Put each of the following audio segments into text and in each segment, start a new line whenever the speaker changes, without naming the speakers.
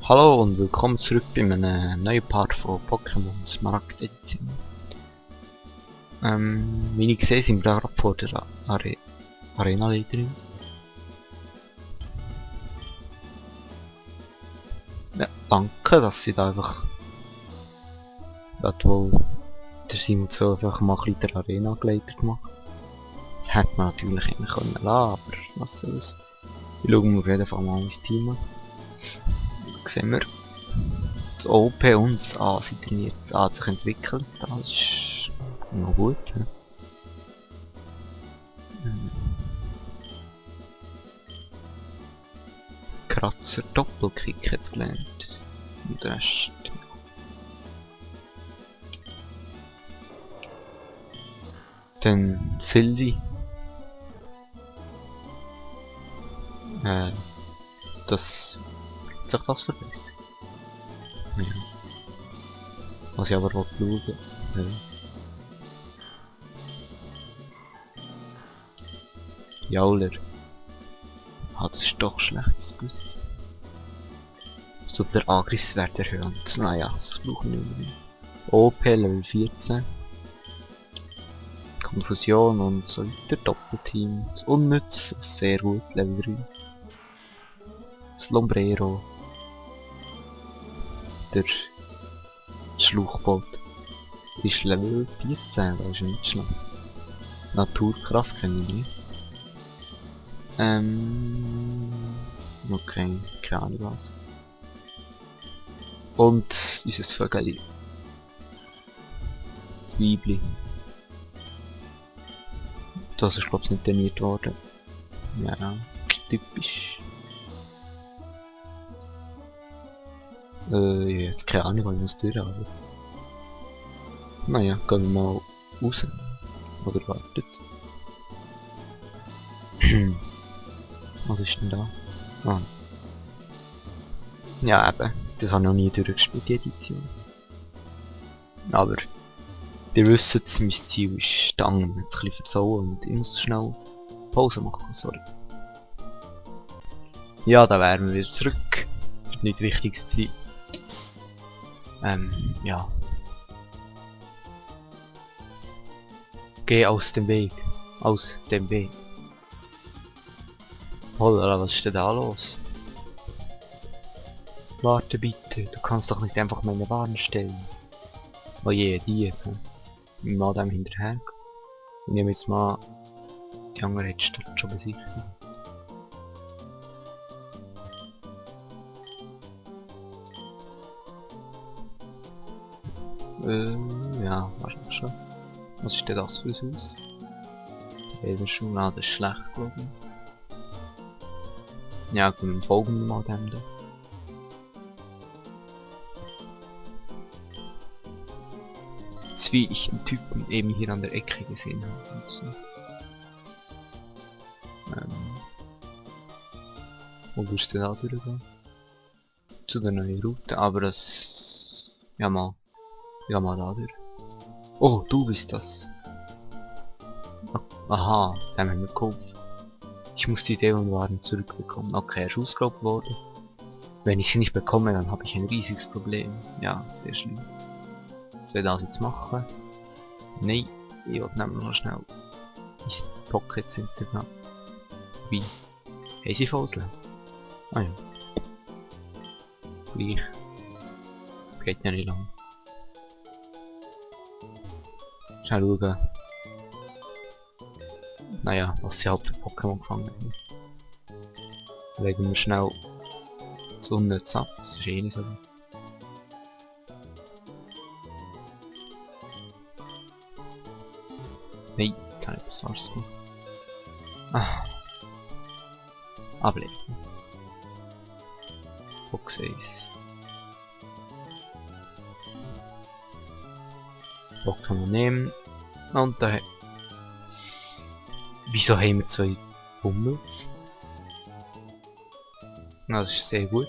Hallo und willkommen zurück bei einem neuen Part von Pokémon Smaragd Edition. Wie ich sehe, sind wir da gerade vor der Arena-Leiterin. Ja, danke, dass sie da einfach... wo der Simon so einfach mal ein bisschen der Arena-Gleiter gemacht. Das hätte man natürlich eigentlich können lassen, aber was soll's. Ich schaue mir auf jeden Fall mal mein Team an. Da sehen wir, das OP und das A sind trainiert. Das A hat sich entwickelt, das ist noch gut. Ja. Kratzer Doppelkick jetzt gelernt. Und der Rest. Dann Sylvie. Das sich das verbessern. Ja. Was ich aber auch schauen. Ja. Jauler. Ah, das ist doch schlechtes gewusst. So der Angriffswert erhöhen. Naja, das brauchen wir nicht mehr. OP Level 14. Konfusion und so weiter. Doppelteam. Das Unnütz, sehr gut, Level 3. Das Lombrero. Der Schlauchboot ist Level 14, das ist nicht schlecht. Naturkraft kenne ich nicht. Okay, keine Ahnung was. Und dieses Vögel. Das Weibli. Das ist glaube ich nicht trainiert worden. Ja, typisch. Jetzt keine Ahnung, was ich muss durchhaben. Naja, gehen wir mal raus. Oder wartet. Was ist denn da? Ah. Ja eben, das habe ich noch nie durchgespielt, die Edition. Aber, ihr wisst, mein Ziel ist Stangen jetzt ein bisschen versauen und ich muss schnell Pause machen, sorry. Ja, da wären wir wieder zurück. Ist nicht wichtiges Ziel. Ja. Geh aus dem Weg. Aus dem Weg. Holla, was ist denn da los? Warte bitte, du kannst doch nicht einfach meine Waren stellen. Oh je, die. Ich mal dem hinterher. Ich nehme jetzt mal die andere hättest du schon besichtigt. Ja, wahrscheinlich schon. Was ist denn das für ein Haus? Der schon, das ist schlecht, glaube ich. Ja, gut, dann folgen wir mal dem da. Wie ich den Typen eben hier an der Ecke gesehen habe. Wo willst du da durchgehen? Zu der neuen Route, aber das... Ja mal da durch. Oh, du bist das. Aha, dem haben wir geholfen. Ich muss die Dämonenwaren zurückbekommen. Okay, er ist ausgeraubt worden. Wenn ich sie nicht bekomme, dann habe ich ein riesiges Problem. Ja, sehr schlimm. Was will ich das jetzt machen? Nein, ich will nämlich noch schnell meine Pockets hintergehen. Wie? Haben sie volles Leben? Ah ja. Gleich. Geht ja nicht lang. Schnell schauen. Naja, was sie halt für Pokémon gefangen haben. Legen wir schnell das Unnütz ab, das ist eh nicht so gut. Nein, jetzt habe ich etwas Falsches gemacht. Ah. Ablegen. Box Ace. Pokémon nehmen. Und da... Wieso haben wir 2 Bummels? Das ist sehr gut.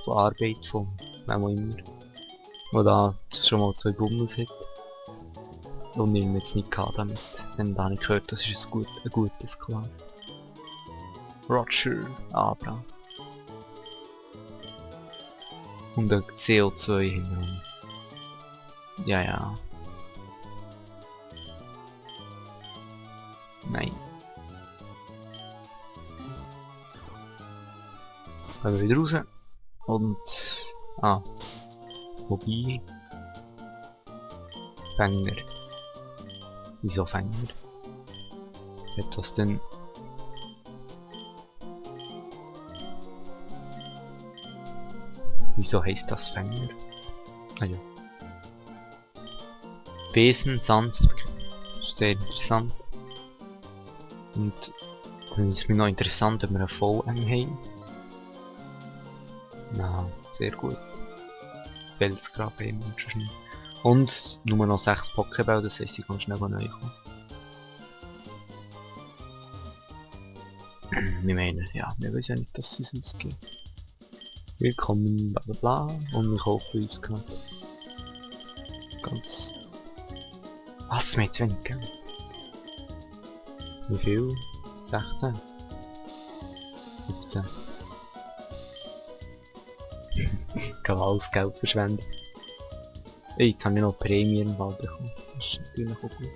Die Arbeit von wem auch immer. Der da schon mal 2 Bummels hat. Und ich jetzt nicht gehabt damit. Denn da habe ich gehört, das ist ein gutes klar. Roger, Abra. Und ein CO2 hinten. Ja, ja. Nein. Gehen wir wieder raus. Und... Ah. Wobei... Fänger. Wieso Fänger? Hat das denn... Wieso heisst das Fänger? Ah ja. Besen, sanft. Sehr interessant. Und dann ist es mir noch interessant, ob wir einen VM haben. Na, sehr gut. Felsgrab eben und schon nicht. Und nur noch 6 Pokéball, das heisst, ich kann schnell neu kommen. Wir meinen, ja, wir wissen ja nicht, dass es uns gibt. Willkommen, bla bla bla, und wir kaufen uns gerade. Ganz... Was, mir zu wenig Geld? Wie viel? 16? 15? Ich kann alles Geld verschwenden. Hey, jetzt habe ich noch Prämien bald bekommen. Das ist natürlich auch gut.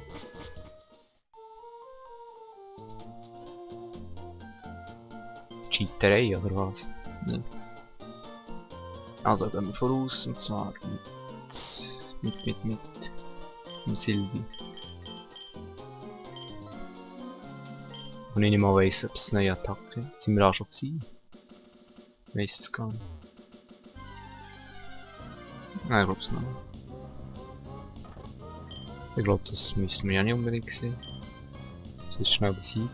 Cheaterei oder was? Nein. Also gehen wir voraus, und zwar mit dem Silvi. Und ich nicht mal weiss, ob es eine neue Attacke ist. Sind wir auch schon gewesen? Ich weiss es gar nicht. Nein, ich glaube es nicht. Ich glaube, das müssen wir ja nicht unbedingt sehen. Es ist schnell besiegen.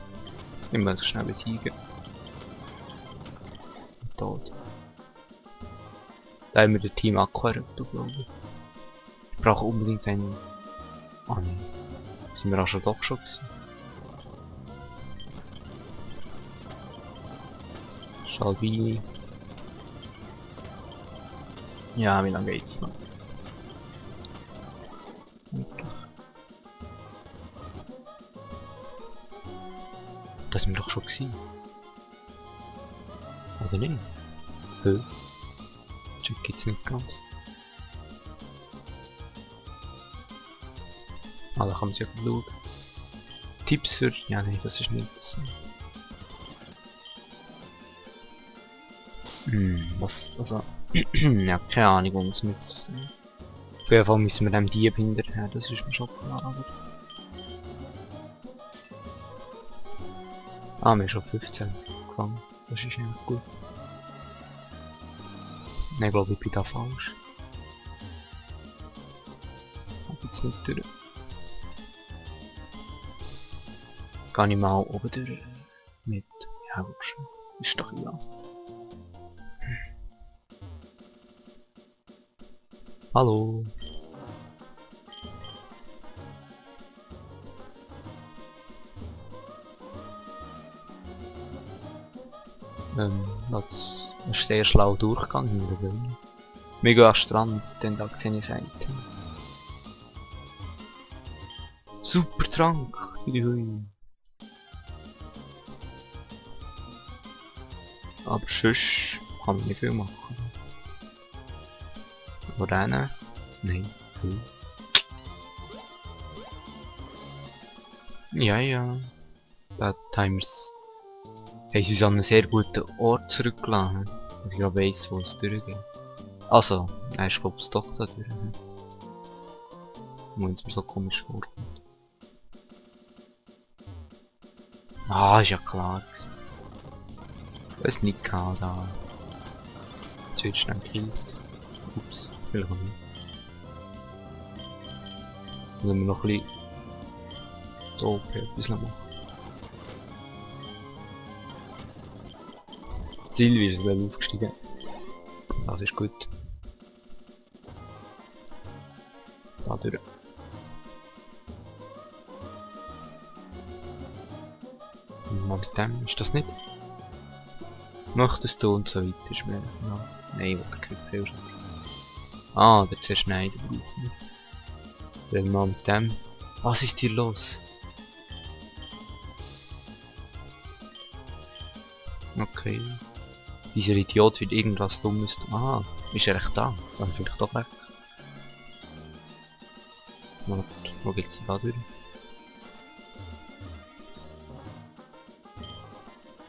Ich muss es schnell besiegen. Tot. Da haben wir den Team Aquaruptor, glaube ich. Ich brauche unbedingt einen... Oh nein. Sind wir auch schon doch schon gewesen? Schalbini. Ja, wie lange geht's noch? Das sind wir doch schon gewesen. Oder nicht? Hö? Check geht's nicht ganz. Ah, da kann man sich ja schauen. Tipps für... Ja, nein, das ist nicht so. Was? Also... ja, keine Ahnung, wo es mit zu sein. Auf jeden Fall müssen wir dem Dieb hinterher, das ist mir schon klar, aber... Ah, wir haben schon 15 gefangen. Das ist eigentlich gut. Nein, glaube ich bin da falsch. Hab jetzt nicht durch. Kann ich mal oben durch. Mit... Ja, gut schon. Ist doch egal. Hallo. Das ist sehr schlau Durchgang in der Welt. Wir gehen am Strand, dann da sehe ich Seite. Super Trank! Hui. Aber sonst kann man nicht viel machen. Rennen? Nein. Ja, ja. Da haben sie uns an einen sehr guten Ort zurückgelassen. Dass ich glaube weiss, wo es durchgeht. Also, er ist glaube ich doch da durch. Wo es mir so komisch vorkommt. Ah, ist ja klar. Es nicht gehabt da. Jetzt wird schnell gekillt. Ups, vielleicht auch nicht. Müssen wir noch ein bisschen so etwas machen. Silvi ist Level aufgestiegen. Das ist gut. Da durch. Mal mit dem, ist das nicht? Möchtest du und so weiter ist mir genau. Nein, was kriegt es schon. Ah, der Zerschneider brauchen wir. Dann mal mit dem. Was ist hier los? Okay. Dieser Idiot wird irgendwas Dummes tun. Ah, ist er echt da? Dann vielleicht doch weg. Warte, wo geht's denn da durch?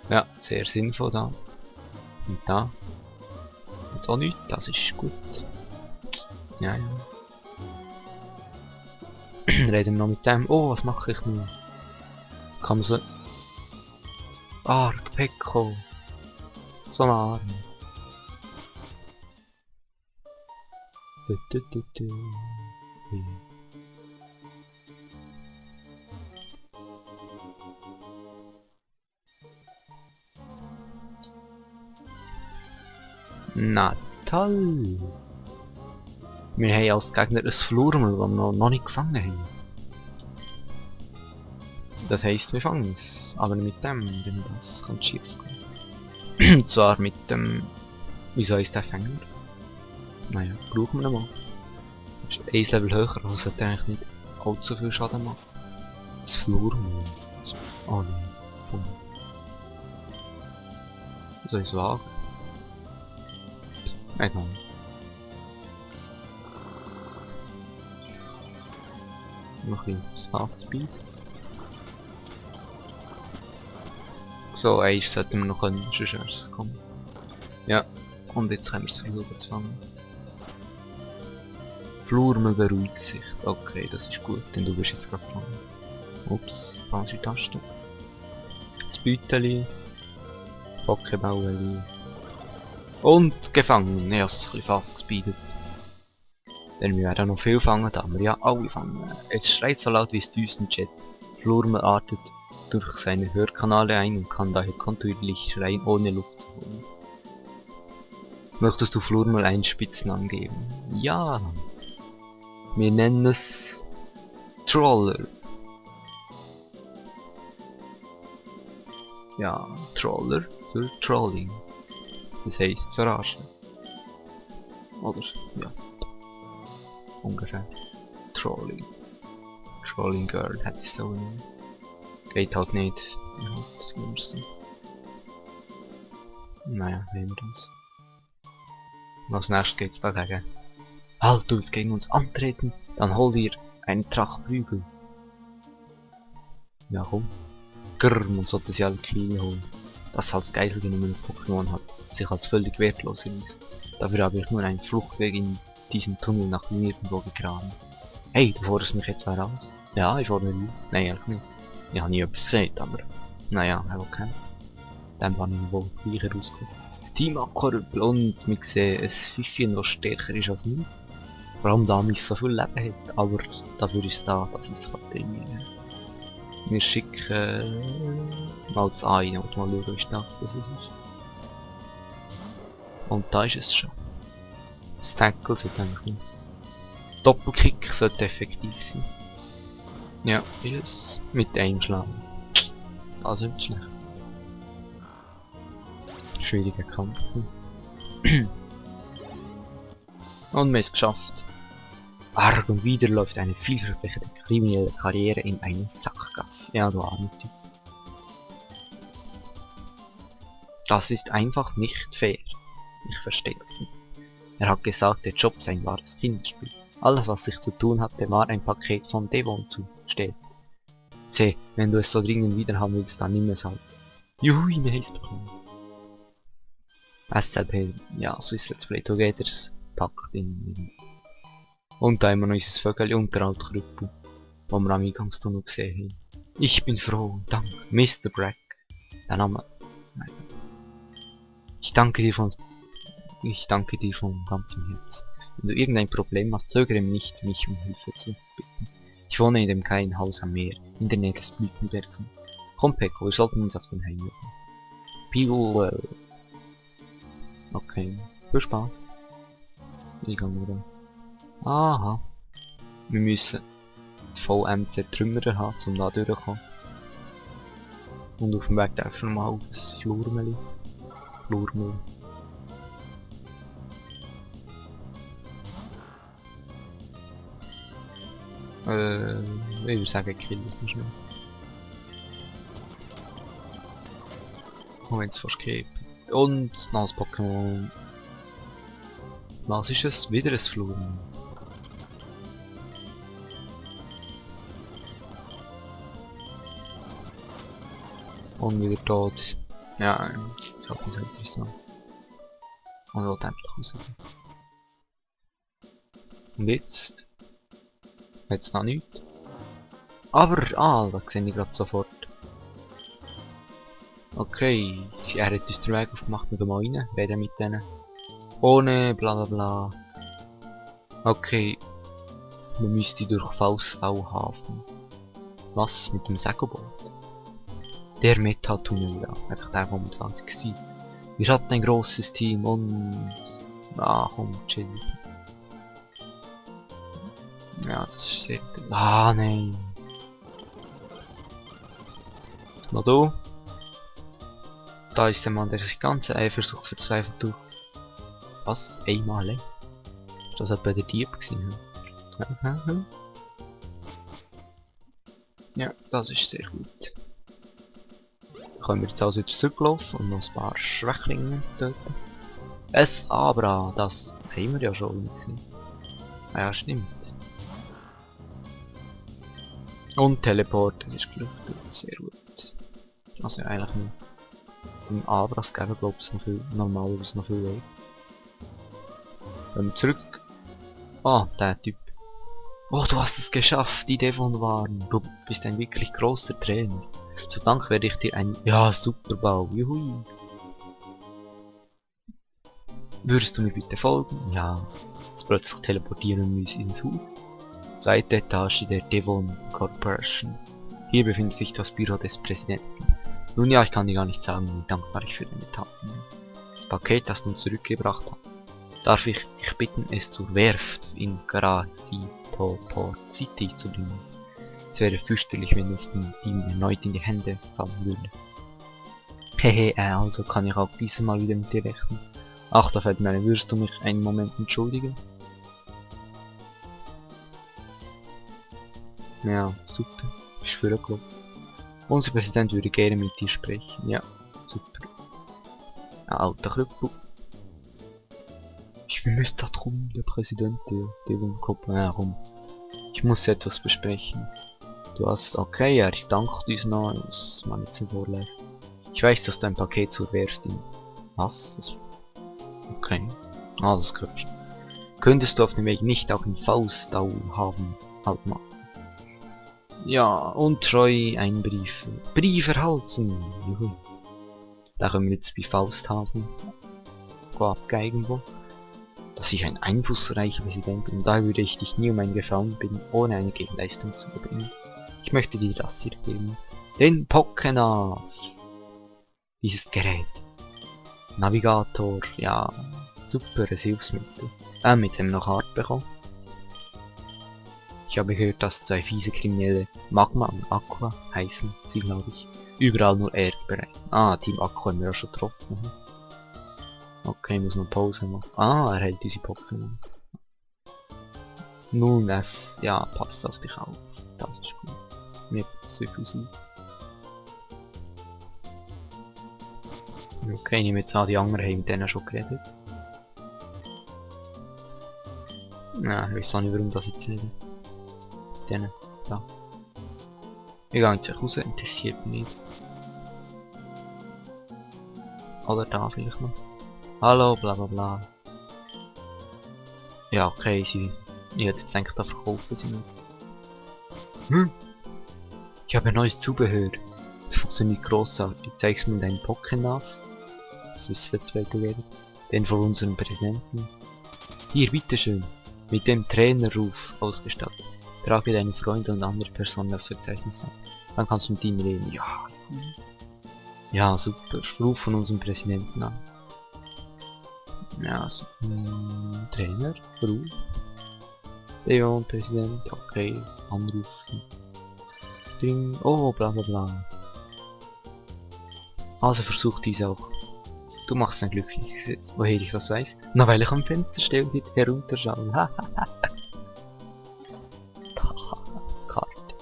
Ja, sehr sinnvoll da. Und da. Jetzt auch nichts, das ist gut. Ja, ja. Reden wir noch mit dem. Oh, was mache ich nun? Kann man so... Arg, Pekko. So ein Arm. Na toll! Wir haben als Gegner ein Flurmel, das wir noch nicht gefangen haben. Das heisst, wir fangen es, aber nicht mit dem, denn das kann schief gehen. Und zwar mit dem... Wieso ist der Fänger? Naja, brauchen wir ihn mal. Das ist ein Level höher, also sollte eigentlich nicht allzu viel Schaden machen. Das Flurmel. Oh nein, komm. Soll ich es wagen? Nein, nein. Noch ein Fast Speed. So, eins sollten wir noch können, sonst wäre es kommen. Ja, und jetzt können wir es versuchen zu fangen. Flurmel beruhigt sich. Okay, das ist gut, denn du bist jetzt gerade gefangen. Ups, falsche Taste. Das Büteli. Pokeballeli. Und gefangen. Ja, es ist ein bisschen fast gespeedet. Denn wir werden noch viel fangen, da wir ja alle fangen. Es schreit so laut wie es Düsenjet. Flurmel artet durch seine Hörkanäle ein und kann daher kontinuierlich schreien, ohne Luft zu holen. Möchtest du Flurmel einen Spitznamen geben? Ja! Wir nennen es... Troller. Ja, Troller für Trolling. Das heisst verarschen. Oder, ja. Ungefähr. Trolling. Trolling Girl hätte ich so nennen. Geht halt nicht. Ja, das Schlimmste. Naja, nehmen wir uns. Und als nächstes geht's da gegen. Halt, du willst gegen uns antreten? Dann hol dir einen Drachprügel. Ja, komm. Grrr, man sollte sie alle Kiel holen. Das als Geisel genommene Pokémon hat sich als völlig wertlos erwiesen. Dafür habe ich nur einen Fluchtweg in diesen Tunnel nach nirgendwo gegraben. Hey, du forderst mich etwa raus? Ja, ich fordere dich. Nein, ehrlich nicht. Ich habe nie etwas gesagt, aber... Naja, okay. Dann war ich wohl gleicher rausgekommen. Team Aquarüppel und wir sehen ein Fischchen, das stärker ist als meins. Vor allem da mich so viel Leben hat, aber dafür ist da, dass es trainieren kann. Wir schicken... mal das ein und mal schauen, wie stark das ist. Und da ist es schon. Das Tackle sollte eigentlich nicht. Doppelkick sollte effektiv sein. Ja, ist es. Mit einem Schlag. Das ist nicht schlecht. Schwieriger Kampf. Und wir haben es geschafft. Arg und wieder läuft eine vielversprechende kriminelle Karriere in eine Sackgasse. Ja, du armer Typ. Das ist einfach nicht fair. Ich verstehe das nicht. Er hat gesagt, der Job sei ein wahres Kinderspiel. Alles, was ich zu tun hatte, war ein Paket von Devon zu stehlen. Seh, wenn du es so dringend wieder haben willst, dann nimm es halt. Juhu, eine Hilfe bekommen. SLP, ja, so ist Let's Play 3gether packt in. Und da immer noch unser Vögel und der alte Krüppel, wo wir am Eingangstunnel gesehen haben. Ich bin froh, dank Mr. Brack. Der Name... Nein. Ich danke dir von ganzem Herzen. Wenn du irgendein Problem hast, zögere nicht, mich um Hilfe zu bitten. Ich wohne in dem kleinen Haus am Meer, in der Nähe des Blütenbergs. Komm, Pekko, wir sollten uns auf den Heimweg machen. Viel, okay, viel Spaß. Ich gehe nur da. Aha. Wir müssen VMC Trümmerer haben, um da durchzukommen. Und auf dem Weg darf schon mal das Flurmeli. Flurmel. Ich würde sagen, kill das mal schnell. Oh, wenn es fast geht. Und noch das Pokémon. Was ist es? Wieder ein Fluren. Und wieder tot. Ja, ich hab das interessant. Und er will endlich raus. Und jetzt? Jetzt noch nichts. Aber, da sehe ich gerade sofort. Okay, er hat uns den Weg aufgemacht, wir gehen mal rein, reden mit denen. Ohne bla bla bla. Okay, man müsste durch Faustauhafen. Was? Mit dem Segelboot? Der Metatunnel, ja. Einfach der, wo wir 20 sind. Wir hatten ein großes Team und... Ah, komm, chill. Ja, das ist sehr... Ah, nein. Na du? Da ist der Mann, der sich ganz eifersucht verzweifelt durch. Was? Einmal? Ist das etwa der Dieb gewesen? Ja, das ist sehr gut. Da können wir jetzt also wieder zurücklaufen und noch ein paar Schwächlinge töten. Es Abra, das haben wir ja schon gesehen. Ah ja, stimmt. Und Teleport, das ist gelüftet, sehr gut. Also eigentlich nicht. Dem Abras geben glaube ich noch viel, normalerweise noch viel weit. Wenn wir zurück... Ah, der Typ. Oh, du hast es geschafft, die Devon waren. Du bist ein wirklich großer Trainer. Zu Dank werde ich dir ein... Ja, super Bau. Juhui. Würdest du mir bitte folgen? Ja. Jetzt plötzlich teleportieren wir uns ins Haus. Zweite Etage der Devon Corporation. Hier befindet sich das Büro des Präsidenten. Nun ja, ich kann dir gar nicht sagen, wie dankbar ich für deine Taten bin. Das Paket, das du uns zurückgebracht hast. Darf ich dich bitten, es zur Werft in Port City zu bringen? Es wäre fürchterlich, wenn es dem Team erneut in die Hände fallen würde. Hehe, also kann ich auch dieses Mal wieder mit dir rechnen. Ach, da fällt mir ein, würdest du mich einen Moment entschuldigen? Ja, super. Bist für ein Club. Unser Präsident würde gerne mit dir sprechen. Ja, super. Ein alter Krüppel. Ich müsste da drum, der Präsident der Devon herum. Ich muss etwas besprechen. Du hast... Okay, ja, ich danke dir noch, dass man jetzt nicht vorlässt. Ich weiß, dass du ein Paket zur Werft in... Was? Okay. Ah, das gehört. Könntest du auf dem Weg nicht auch einen Faustau haben? Halt mal. Ja, und treu ein Brief. Brief erhalten! Juhu. Da können wir jetzt bei Fausthafen abgeigen, wo. Dass ich ein einflussreicher Präsident bin, da würde ich dich nie um einen Gefallen bitten, ohne eine Gegenleistung zu erbringen. Ich möchte dir das hier geben. Den Pokémon. Dieses Gerät. Navigator, ja, super Hilfsmittel. Mit dem noch hart bekommen. Ich habe gehört, dass zwei fiese Kriminelle Magma und Aqua heißen, sie glaube ich. Überall nur erdbereit. Ah, Team Aqua haben wir auch schon getroffen. Okay, muss noch Pause machen. Ah, er hält diese Pokémon. Nun, es... Ja, pass auf dich auf. Das ist gut. Mir so viel Sinn. Okay, ich nehme jetzt an, die anderen haben mit denen schon geredet. Ja, ich weiß auch nicht, warum das jetzt reden. Denen, ja. Wir gehen jetzt raus, interessiert mich nicht. Oder da vielleicht noch. Hallo, bla bla bla. Ja, okay, ich hätte jetzt eigentlich da verkaufen sie nicht. Ich habe ein neues Zubehör. Das funktioniert großartig. Zeig's mir deinen Pokémon auf. Das ist jetzt weitergehen. Den von unserem Präsidenten. Hier, bitteschön. Mit dem Trainerruf ausgestattet. Trage deine Freunde und andere Personen aufs Verzeichnis auf. Dann kannst du mit ihm reden. Ja. Ja, super. Ruf von unserem Präsidenten an. Ja, so, Trainer, Ruf. Leon, Präsident, okay, anrufen. Ding, oh, bla bla bla. Also versuch dies auch. Du machst ein glückliches Gesetz. Woher ich das weiß? Na, weil ich am Fenster stehe und hier herunterschaue. Karte.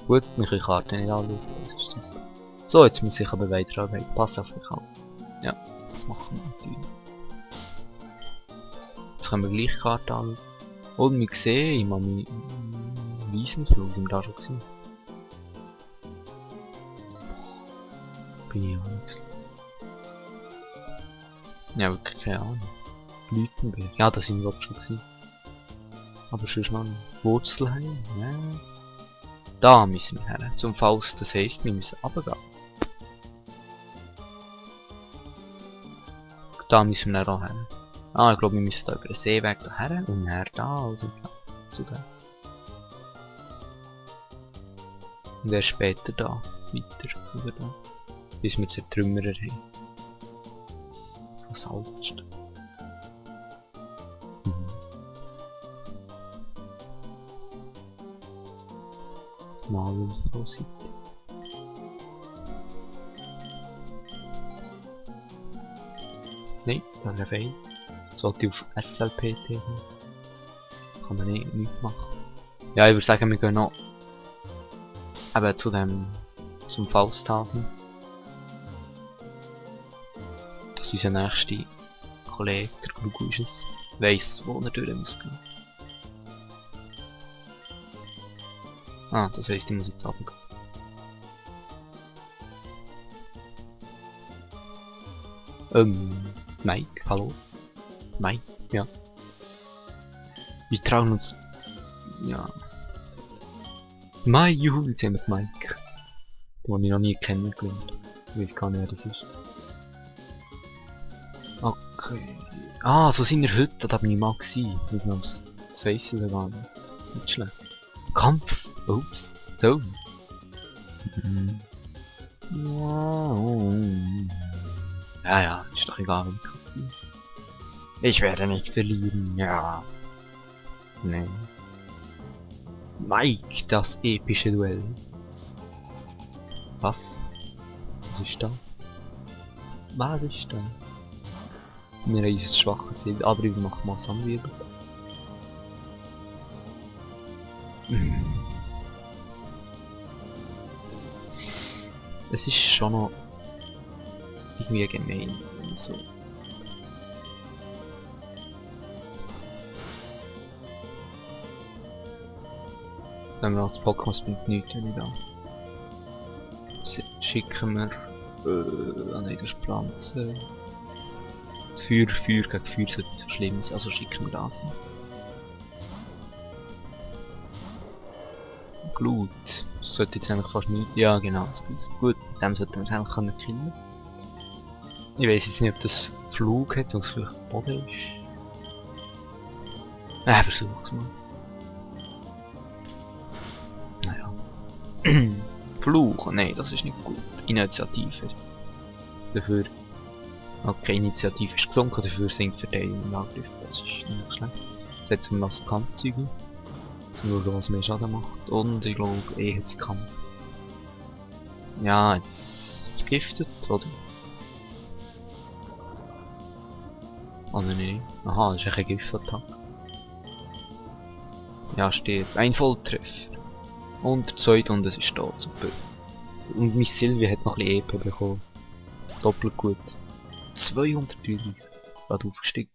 Gut, mich die Karte nicht anschauen, das ist super. So, jetzt muss ich aber weiterarbeiten. Pass auf mich auf. Ja. das machen natürlich. Jetzt können wir gleich Karte anschauen. Und wir sehen, ich habe meinen Wiesenflug, sind wir da schon gesehen. Bin ich auch nicht. Ja, wirklich keine Ahnung. Blütenbeer. Ja, da sind wir schon gewesen. Aber schon mal Wurzelheim. Ja. Da müssen wir her. Zum Faust, das heisst, wir müssen runtergehen. Da müssen wir dann auch her. Ah, ich glaube, wir müssen da über den Seeweg da her und her da, also zu da. Und erst später da, weiter, oder da. Bis wir zur Trümmerer haben. Das Alteste. Mal und Seite. Nein, das ist fein. Sollte auf SLPT haben. Kann man nichts machen. Ja, ich würde sagen, wir gehen noch eben zum Fausthafen. Dass unser nächster Kollege, der Klugu ist es, weiss, wo er durch muss gehen. Ah, das heisst, ich muss jetzt runtergehen. Mike, hallo? Mike, ja. Wir trauen uns... Ja... Mike, juhu, jetzt haben wir Mike. Den ich noch nie kennengelernt. Ich weiß gar nicht, wer das ist. Okay... Ah, so sind wir heute, da bin ich mal gewesen. Mit dem Space oder gar nicht. Nicht schlecht. Kampf! Ups, so. Ja, ja, ist doch egal. Ich werde nicht verlieren, ja. Nein. Mike, das epische Duell. Was? Was ist das? Was ist das? Wir haben unser schwaches Silber, aber ich mache mal Sandwirbel. Es ist schon noch irgendwie gemein und so. Wenn wir als Pokémon bringt nichts da. Schicken wir... nein, das ist Pflanze. Feuer gegen Feuer sollte schlimm sein, also schicken wir das. Glut. Das sollte jetzt eigentlich fast nicht... Ja genau, das ist gut. Mit dem sollten wir es eigentlich killen können. Ich weiß jetzt nicht, ob das Flug hat, was vielleicht Boden ist. Versuch's mal. Naja. Fluch, nein, das ist nicht gut. Initiative. Dafür... Okay, Initiative ist gesunken, dafür sinkt Verteidigung und Angriff. Das ist nicht schlecht. Setzen wir das Kampfzeug ein. Zum schauen, was mehr Schaden macht. Und ich glaube, jetzt Kampf. Ja, jetzt vergiftet, oder? Oder nicht? Aha, das ist eine Giftattacke. Ja, steht. Ein Volltreffer. Und der zweite und es ist tot, super. Und mein Silvia hat noch ein bisschen EP bekommen. Doppelt gut. 230. Gerade aufgestiegen.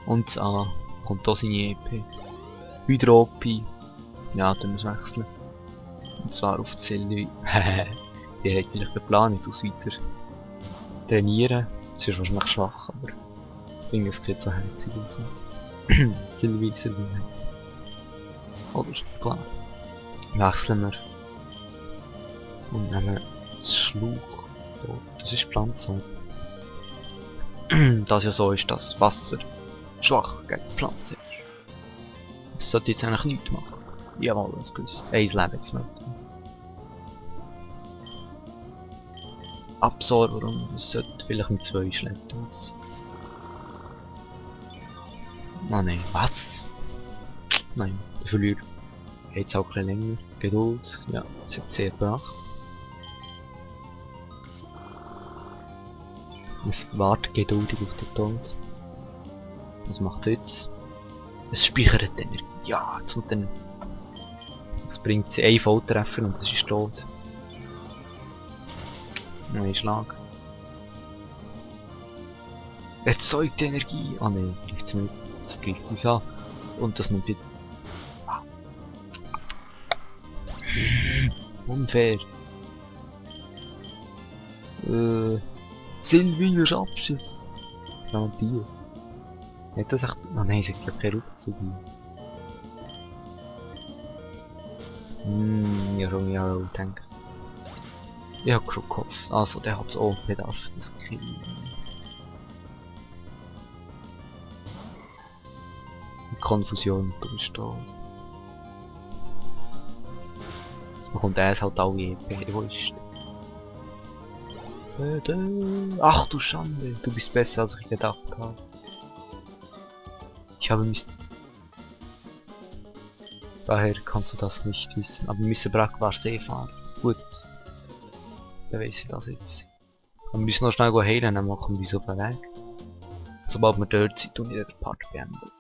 Und das A kommt auch seine EP. Hydropi. Ja, dann muss wechseln. Und zwar auf die Silvia. Die hat vielleicht den Plan nicht aus weiter trainieren. Sie ist wahrscheinlich schwach, aber ich finde, es sieht so herzig aus. Silvia. Oder klar. Wechseln wir. Und nehmen das Schluch. Das ist Pflanze. Das ja so ist, das Wasser schwach gegen Pflanze ist. Das sollte jetzt eigentlich nichts machen. Jawohl, das gewusst. Ein Leben jetzt noch. Absorber und das sollte vielleicht mit 2 schleppen. Ah nein, was? Nein, der Verlierer geht es auch ein bisschen länger. Geduld, ja, es hat sehr gebracht. Es wartet geduldig auf den Tod. Was macht er jetzt? Es speichert Energie. Ja, jetzt und dann... Es bringt sie einen Volltreffer und es ist tot. Ein Schlag. Erzeugt Energie. Ah ne, greift's mir nicht. Das greift uns an. Und das nimmt wieder... Ah. Unfair. Silvia Abschiss. Garantiert. Hat das echt... Ah nein, es hat glaube keinen Rückzug hier. Ja schon, ja, denke. Ich hab schon gehofft. Also, der hat's auch bedarf, das Kill. Konfusion durchsteht. Jetzt bekommt er halt alle EP, wo ist der? Ach du Schande, du bist besser als ich gedacht habe. Ich habe mich... Daher kannst du das nicht wissen, aber Mr. Brack war Seefahrer. Gut. Dann weiß ich das jetzt. Wir müssen noch schnell heilen, dann machen wir so viel Weg. Sobald wir dort sind, tun wir den Part beenden.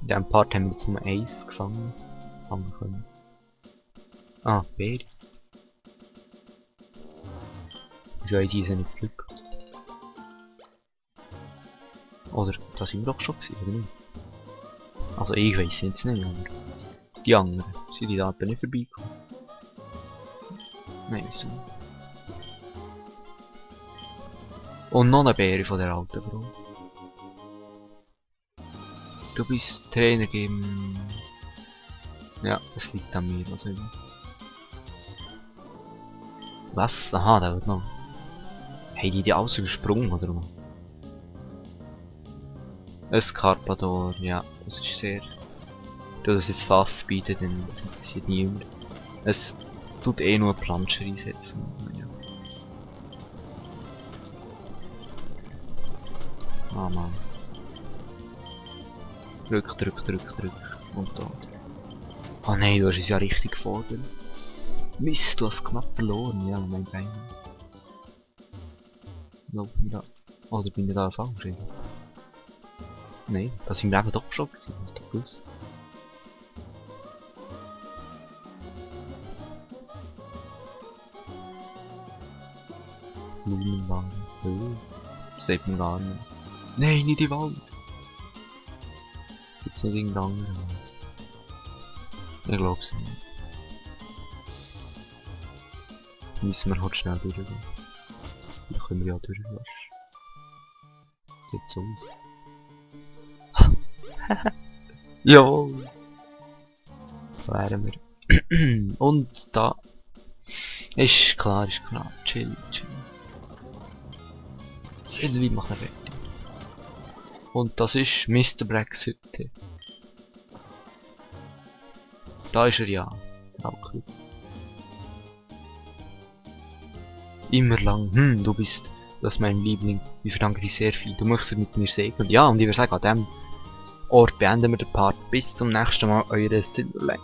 In diesem Part haben wir jetzt nur Eis gefangen. Fangen können. Ah, Bär. Wieso haben diese nicht Glück? Oder, da sind wir doch schon gewesen, oder nicht? Also ich weiß jetzt nicht, aber die anderen, sind die Daten nicht vorbeigekommen? Nein, wieso nicht? Und noch eine Bäre von der alten Frau. Du bist Trainer geben... Ja, das liegt an mir, was immer. Was? Aha, da wird noch... Hey, die alles übersprungen, oder was? Ein Carpador, ja, das ist sehr... Das ist fast bietet, denn das interessiert niemand. Es tut eh nur Planscher einsetzen. Ja. Ah Mann. Drück. Und da. Oh nein, du hast es ja richtig gefordert. Mist, du hast knapp verloren. Ja, mein Bein. Laufen wir da. Oder bin ich da falsch? Nein, da sind wir eben doch schon gewesen. Das ist doch gewusst. Blumenwagen. Das sieht man gar nicht. Nein, nicht die Wald. Gibt's noch irgendeinen anderen? Ich glaub's nicht. Müssen wir halt schnell durchgehen. Da können wir ja durchlassen. Sieht so aus. Jawohl! Wären wir. Und da. Ist klar. Chill. Silvi machen wir. Und das ist Mr. Bracks Hütte. Da ist er ja. Okay. Immer lang. Du bist. Das ist mein Liebling. Ich verdanke dir sehr viel. Du möchtest mit mir segnen. Ja, und ich würde sagen, an dem Ort beenden wir den Part. Bis zum nächsten Mal, eure Silverlight.